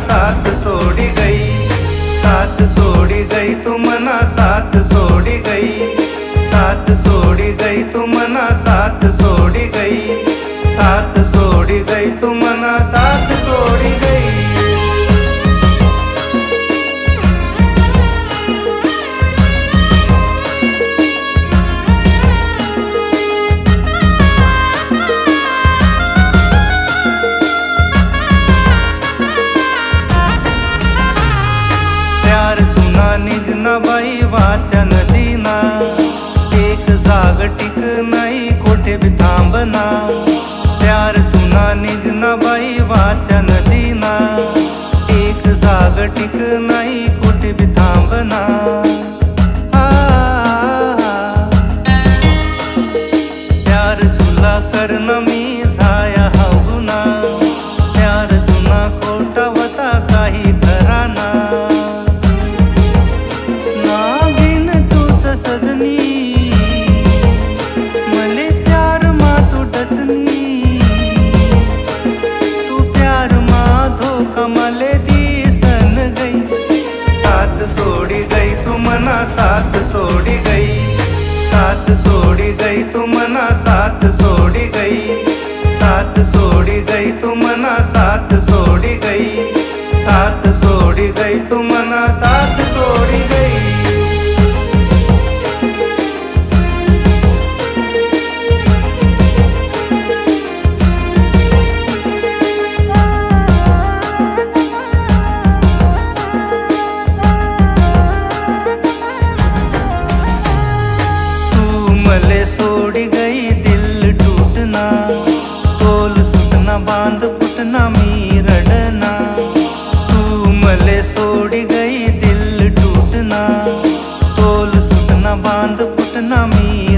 साथ छोड़ी गई, साथ छोड़ी गई तू मना साथ छोड़ी गई, साथ छोड़ी गई तू मना साथ छोड़ी गई, साथ छोड़ी गई तू मना साथ छोड़ी गई। प्यार तुना निज ना बाई वात्या नदी ना, एक जाग टिक नहीं कोठे भी थांबना। प्यार तुना निज ना बाई वात्या नदी ना, एक जाग टिक नहीं कोठे भी थांबना। प्यार तुला करना मी झाया हावगुना, प्यार तुना खोटा होता काही घराना। नागिन तू सजनी मले प्यार मा तू डसनी, तू प्यार मा धोखा मले दिसन गई। साथ छोड़ी गई तू मना साथ छोड़ी गई, साथ छोड़ी गई तू मना साथ छोड़ी गई, साथ छोड़ी गई तू मना साथ छोड़ी गई, साथ छोड़ी गई तू मना साथ छोड़ी गई। मले छोड़ी गई दिल टूटना, तोल सुटना बांध फुटना मी रडना। तू मले छोड़ी गई दिल टूटना, तोल सुटना बांध फुटना मी